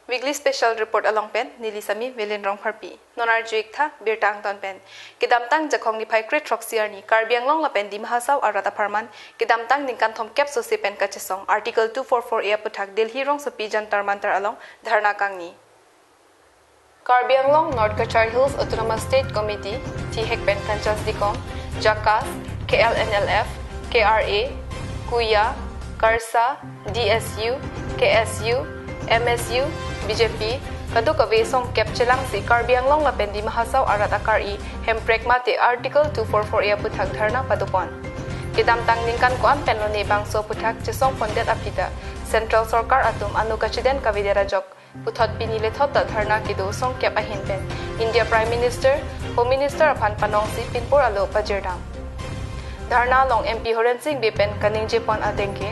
Weekly special report along pen nilisami Velin Rong Parpi. Nonar juik tha birtang ton pen. Kidamtang jakong ni pai kret troxiar ni KARBI ANGLONG la pen di mahasaw arata parman. Kidamtang ningkan thom cap so pen kachesong article 244 a puthak Delhi rong sapi jantar mantar along dharna kangni. KARBI ANGLONG North Kachar Hills Autonomous State Committee T-Hek pen kanchas dikom Jakas KLNLF KRA Kuya Karsa DSU KSU MSU BJP kaduk avesong capchelang si KARBI ANGLONG la pendi mahasaw arat akari hemprek mate article 244 a puthak dharna padupon kidamtang ningkan ko am penlone bangso puthak chesong pondet apita central sarkar atum anu kachiden kavidera jok puthot pinile thota dharna kido song cap ahin pen India Prime Minister Home Minister aphan panong si pinpur alo pajerdam dharna long MP Horen Singh bepen kaning jepon adenke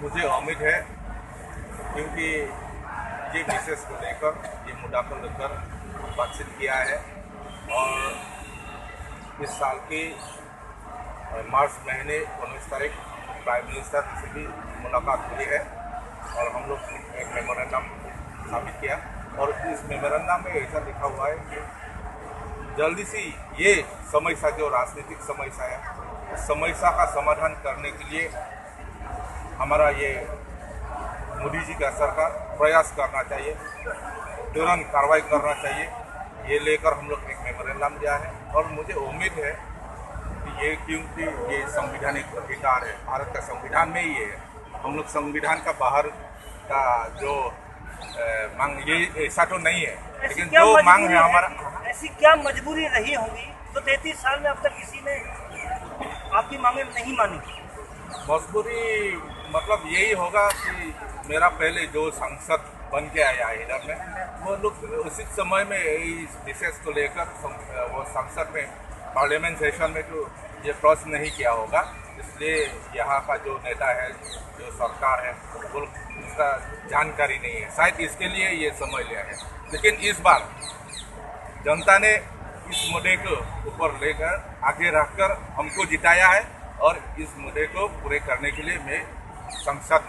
मुझे उम्मीद है क्योंकि ये विशेष को लेकर ये मुद्दा को लेकर बातचीत किया है और इस साल की मार्च महीने 19 तारीख प्राइम मिनिस्टर से भी मुलाकात हुई है और हम लोग एक मेमोरेंडम साबित किया और इस मेमोरेंडम में ऐसा लिखा हुआ है कि जल्दी से ये समस्या जो राजनीतिक समस्या है उस समस्या का समाधान करने के लिए हमारा ये मोदी जी का सरकार प्रयास करना चाहिए तुरंत कार्रवाई करना चाहिए ये लेकर हम लोग एक मेमोरेंडम दिया है और मुझे उम्मीद है कि ये क्योंकि ये संवैधानिक अधिकार है भारत का संविधान में ही है हम लोग संविधान का बाहर का जो मांग ये ऐसा तो नहीं है लेकिन जो मांग है हमारा ऐसी क्या मजबूरी रही होगी तो 33 साल में अब तक किसी ने आपकी मांगे नहीं मानी मजबूरी मतलब यही होगा कि मेरा पहले जो सांसद बन के आया इधर में वो लोग उसी समय में इस विशेष को लेकर वो सांसद में पार्लियामेंट सेशन में तो ये क्रॉस नहीं किया होगा इसलिए यहाँ का जो नेता है जो सरकार है वो उसका जानकारी नहीं है शायद इसके लिए ये समय लिया है लेकिन इस बार जनता ने इस मुद्दे को ऊपर लेकर आगे रखकर हमको जिताया है और इस मुद्दे को पूरे करने के लिए मैं संसद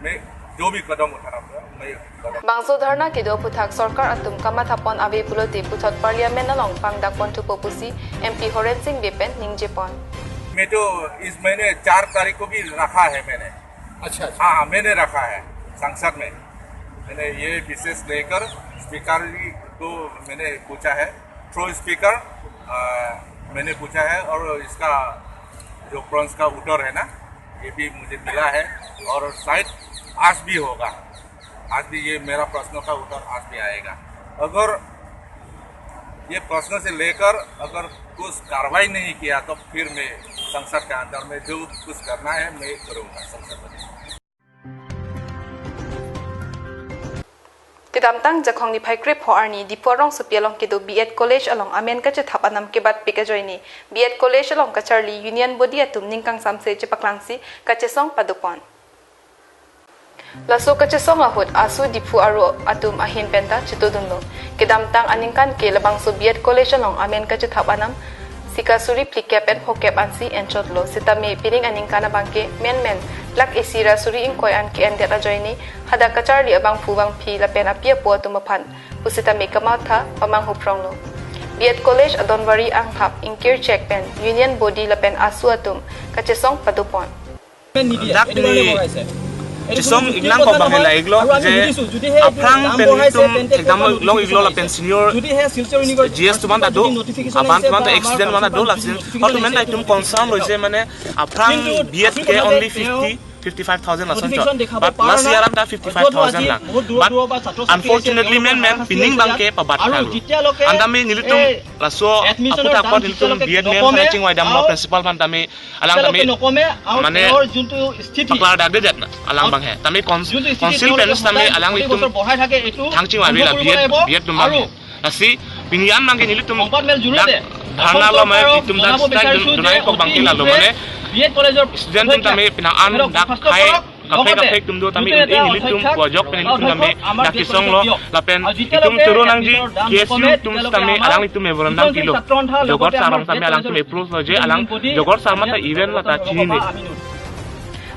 में जो भी कदम उठाना पड़ा मैं कदम Bangso dharna kido puthak sarkar atum kamathapon ave pulote puthot parliament along pangdak pontu popusi MP Horen Singh bepen ningjepon मैं तो इस महीने 4 तारीख को भी रखा है मैंने अच्छा हाँ मैंने रखा है संसद में मैंने ये विशेष लेकर स्पीकर को मैंने पूछा है थ्रू स्पीकर मैंने पूछा है और इसका जो प्रश्न का उत्तर है ना ये भी मुझे मिला है और शायद आज भी होगा आज भी ये मेरा प्रश्नों का उत्तर आज भी आएगा अगर ये प्रश्न से लेकर अगर कुछ कार्रवाई नहीं किया तो फिर मैं संसद के अंदर में जो कुछ करना है मैं करूँगा संसद में Kidamtang jakong ni pai krep ho arni diporong supialong kido B.Ed College along amen ka che thapanam ke bat pika joini B.Ed College along kacharli Union Body atum ningkang samse che paklangsi kachesong padupon Laso kachesong ahut asu dipu aro atum ahin penta chitudunglo Kidamtang aningkan ke labang so B.Ed College along amen ka che thapanam sikasuri plikep en hokep ansi enchotlo sitame piring aningkana bangke men lak esira suri ingkoy an ki endera joini hada kacharli abang phuwang phi la pen apia po tumaphan pusita mekama tha pamang hupronglo B.Ed College adonwari ang hap ingkir check pen Union Body la pen asu atum kachesong padupon Cisong iglang ko bang hela iglo je aprang penitum exam long iglo la pen senior GS tuman ado apan tuman accident mana do accident or tuman item concern loise mane aprang B.Ed ke only 55,000 la sancho but last year am da 55,000 lang but unfortunately men pinning bang ke pabat kalu andami nilitum laso aputa akor nilitum B.Ed men matching wai damlo principal man tami alang tami mane paklar dagde jatna alang bang he tami council parents tami alang litum thangching wai la B.Ed tum bang asi pingyam bang ke nilitum dharna lo mai litum da strike dunai ko bang ke la lo mane B.Ed College student tum tami pinaan dak khai kape tum do tami ini nilitum pojok nilitum tami dak kisong lo lapen itum turun angji KSU tum tami alang litum memorandum kilo jogor sarong tami alang tum approve lo je alang jogor sarma ta event la ta chini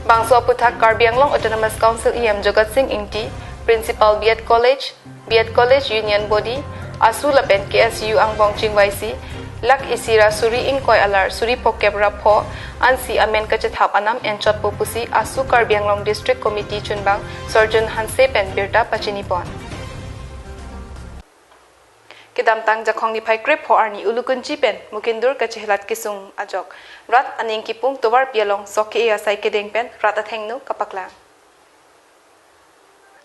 Bangso puthak KARBI ANGLONG Autonomous Council EM Jogat Singh Ingti Principal BEd College Union Body, Asu lapen KSU Angbong Jingwaisi, Lak Isira Suri Ingkoi Alar Suri Pokebra Po, Ansi Amen Kacethap Anam Enchot Popusi, Asu KARBI ANGLONG District Committee Chunbang, Surgeon Hanse Pen Birta Pachinipon. Kidamtang jakong ni pai grip ho arni ulukunchi pen mukindur kachihlat kisung ajok rat aning kipung towar pialong soki e asai kedeng pen rat athengnu kapakla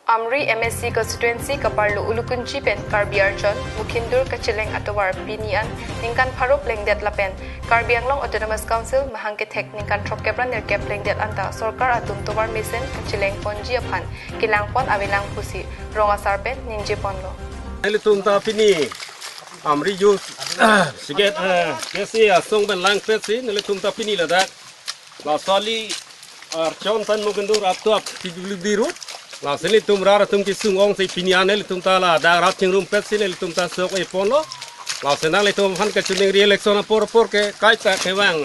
Amri MSC constituency kaparlo ulukunchi pen KARBI Archon mukindur kachileng atowar pinian ningkan pharop lengdet lapen KARBI ANGLONG Autonomous Council mahangke thek ningkan thopkepran nerkep lengdet anta sarkar atum towar mesen kachileng ponji aphan kilangpon awilang pusi rongasar pen ninje ponlo Nelitum ta pini amri ju siget kesi asong ben lang pesi nelitum ta pini ladak la sali archon tan mugendur atop tiglu biru la seli tum rara tum kisung ong sei pini anel tum ta la da rat chingrum pesi nelitum ta sok e ponlo la senang letum han ka chuning ri election por ke kai ta kewang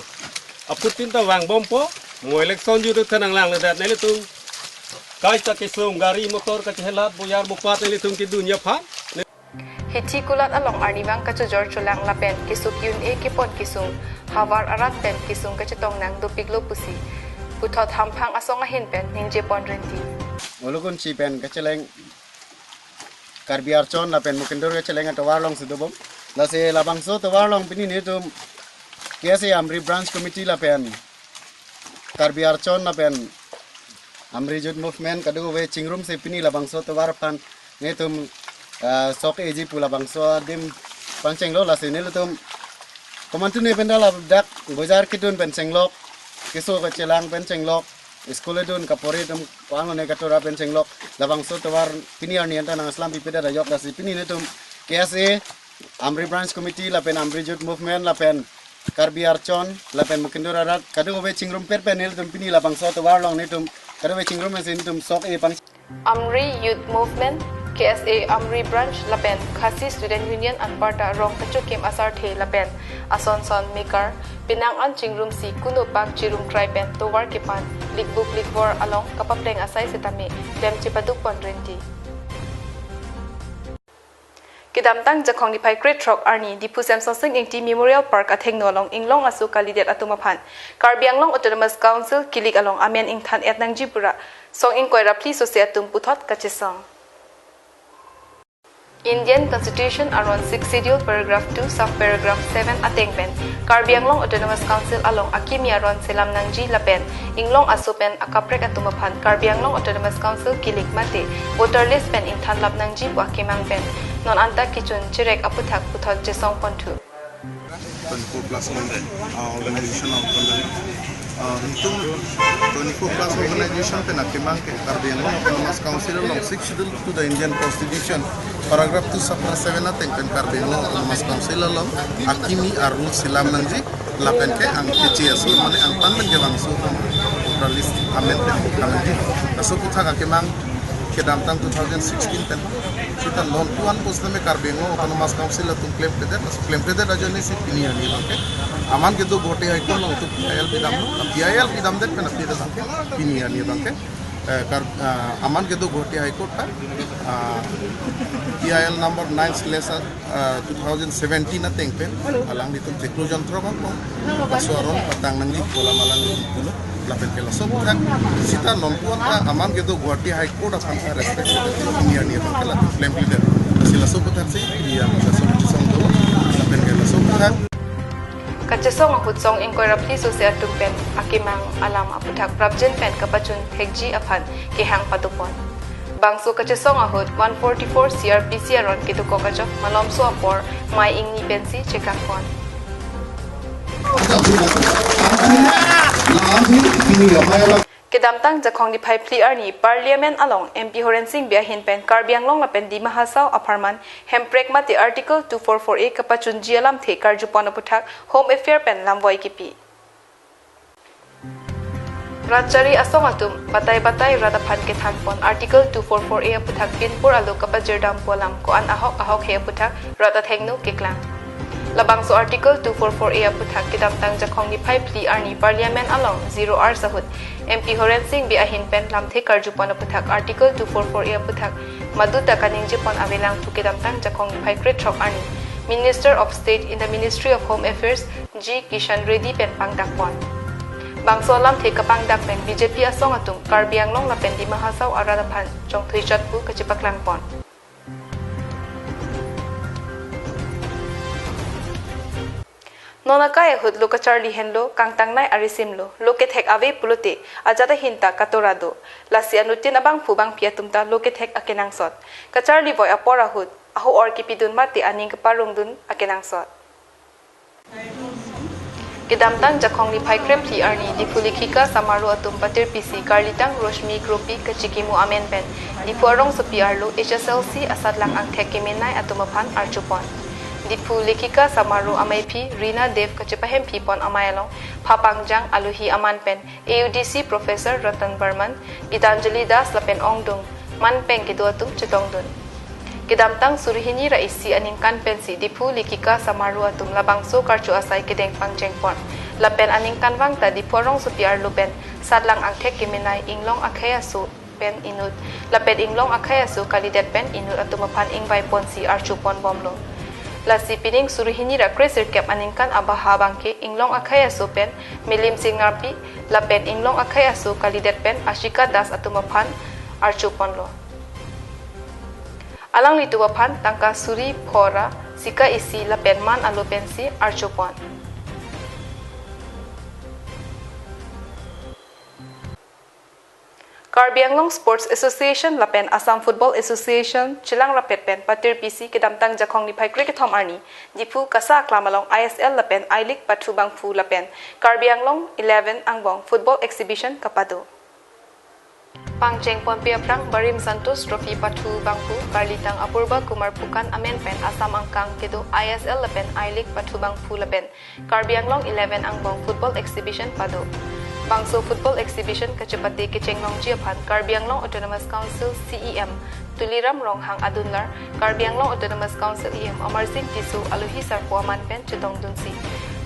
aputin ta wang bompo mo election ju tanang lang ladak nelitum kai ta kisung gari motor ka chelat boyar bupat nelitum ki dunya phan Hiti kulat along arnibang kachujor chulang lapen kisuk yun e kipon kisung hawar arat pen kisung kachitong nang dupiglo pusi puthot hampang asong ahin pen ninje pon renti Mulukun si pen kacheleng KARBI Archon lapen mukindur kacheleng atawar long sidubom lase labangso tawar long pini nitum kiasi Amri branch committee lapen KARBI Archon lapen Amri Youth Movement kadu we chingrum se pini labangso tawar pan nitum sok eji pula bangso dim panceng lo la sini lutum komantune pendala dak bazar kitun penceng lok kiso ka celang penceng lok skole dun kapori tum wang ne katora penceng lok la bangso tawar pini arni anta nang islam pipeda da yok dasi pini ne tum KSA Amri branch committee la pen Amri Youth Movement la pen KARBI Archon la pen mukindur arat kadu we chingrum per penel tum pini la bangso tawar long ne tum kadu we chingrum mesin tum sok e pang Amri Youth Movement KSA Amri Branch Lapen Khasi Student Union and Parta Rong Kachukim Asar The Lapen Asonson Mikar Pinang An Chingrum Si Kuno Pak Chirum Kraipen Towar Kipan Likbuk Likbor Along Kapapleng Asai Setami Lem Chipaduk Pondrenti Kidamtang jakong ni pai Great Rock Arni di Pusem Sosing Ingti Memorial Park atheng nolong inglong asu kalidet atumaphan KARBI ANGLONG Autonomous Council kilik along amen ingthan etnang jipura song ingkoi rapli societum puthot kachesong Indian Constitution around 6 Schedule Paragraph 2 Subparagraph 7 Atengpen KARBI ANGLONG Autonomous Council along Akimi aron Selam Nangji Lapen Inglong Asupen Akaprek Atumaphan KARBI ANGLONG Autonomous Council Kilik Mate Voter List Pen Inthan Lap Nangji Bu Akimang Pen Non Anta Kichun Chirek Aputhak Puthot Jesong Pontu 24 plus organization of untuk 24 plus organization pe nakimang ke KARBI ANGLONG Autonomous Council along 6 Schedule to the Indian Constitution Paragraph 2 Subparagraph 7 ateng pen KARBI ANGLONG Autonomous Council along Akimi arul silam nangji lapen ke ang KCSU mane ang pandan ke bangsu list amen nangji aso puthak akimang ke damtang 2016 pen kita loan tuan post में KARBI ANGLONG Autonomous Council तुम claim पे दे राजने से पिनी आनी बाके aman के दो घोटे है तो लोग तो PIL पे दाम दे पे नपी दे बाके पिनी आनी बाके aman के दो घोटे है कोट पर PIL number 9/2017 na teng pen alang di tuh teknologi terobang kasuaron patang nangi bola malang dulu lapen kela sobukan sita nontuan ta aman gitu Guwahati High Court akan saya respect ini ani kela claim leader sila sobukan sih dia sobukan song dulu lapen kela sobukan Kachesong ahutsong ingkoi rapli societum pen akimang alam aputhak prabjen pen kapachun thekji aphan kehang patupon Bangso kachesong ahut 144 CRPC aron kituko kachok malomso apor mai ingni pensi chekakon Kedamtang jakong ni pai pli arni Parliament along MP Horensing biahin pen KARBI ANGLONG lapen di mahasau aparman hemprek mate Article 244A kapachun jialam the karjupon aputhak Home Affair pen lamwai kipi Rajari asong atum batay-batay radaphan ke thanpon Article 244A aputhak pinpur alu kapajerdam polam ko an ahok he aputhak radathengnu keklang Labang so article 244A puthak kidam tang jakhong ni phai pli arni parliament along 0R sahut MP Horen Singh bi ahin pen lamthe karjupon puthak article 244A puthak madu takaning jipon avelang pukidam tang jakhong ni phai kret thok arni Minister of State in the Ministry of Home Affairs G Kishan Reddy pen pangdakpon bangso lamthe kapang dak pen BJP asong atung KARBI ANGLONG la pen di mahasau aradapan jong thui chatpu kachipaklang pon Nona kaya hud loka Charlie Henlo kang tangnay arisimlo loket hek ave pulote ajata hinta katorado lasi anutin abang phubang piatumta loket hek akenang sot ka Charlie boy apora hud aho or kipidun mati aning kaparung dun akenang sot Kidamtang jakhong ni phai krem pli arni dipulikika samaru atum patir PC karlitang roshmi kropi kachikimu amen pen dipuarong sopi arlo HSLC asadlang ang thekiminai atumaphan archupon Dipu lekika samaru amaipi Rina Dev kacepahem pipon amayalong Papangjang aluhi aman pen AUDC Professor Ratan Barman Gitanjali Das lapen ongdung man peng kiduatum cetongdun Kidamtang surihini raisi aningkan pensi dipu lekika samaru atum labangso karchu asai kedeng pangjengpon lapen aningkan wangta diporong supiar lupen sadlang angthek kiminai inglong akhayasu pen inut lapen inglong akhayasu kalidet pen inut atumapan ingbai ponsi archupon bomlo Lasi pining surihini ra kresir kep aningkan abaha bangke inglong akhaya sopen milim singarpi lapen inglong akhaya so kalidet pen ashika das atumaphan archuponlo Alang litu wapan tangka suri phora sika isi lapen man alopensi archupon KARBI ANGLONG Sports Association lapen Assam Football Association chilang rapet pen patir PC kedamtang jakhong ni phai cricket thom arni dipu kasa klamalong ISL lapen I-League pathu bangphu lapen KARBI ANGLONG 11 angbong football exhibition kapado Pangcheng Pompia Prang Barim Santos Trophy pathu bangphu Karlitang Apurba Kumar Pukan amen pen Assam angkang kedo ISL lapen I-League pathu bangphu lapen KARBI ANGLONG 11 angbong football exhibition pado Bangso Football Exhibition kacepati kechenglong jiaphan KARBI ANGLONG Autonomous Council CEM Tuliram Ronghang Adunlar KARBI ANGLONG Autonomous Council EM Amarsing Tisu Aluhi Sarpo Aman Pen Chetong Dunsi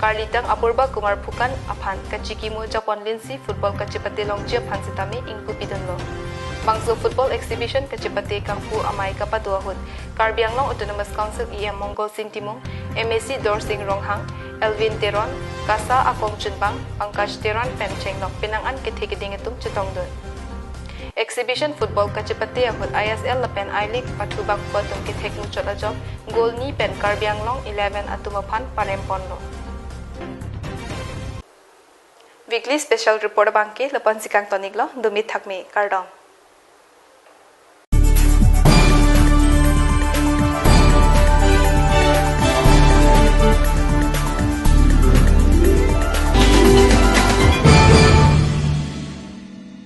Karlitang Apurba Kumar Pukan Aphan Kachikimu Japon Linsi Football kacepati long jiaphan sitami ingpu pidunlo Bangso Football Exhibition kacepati kangpu amai kapaduahut KARBI ANGLONG Autonomous Council EM Mongol Sing Timung MAC Dorsing Ronghang Elvin Teron Kasa Akong Chunbang Pangkaj Teron Pen Chenglok Pinangan Kithekitingitum Chetongdun Exhibition Football kacepati ahut ISL lapen I-League pathubang patum kithek muchot ajok goal ni pen KARBI ANGLONG 11 atumaphan paremponlo Weekly Special Report bangke lapan sikang toniglo dumit thakme kardong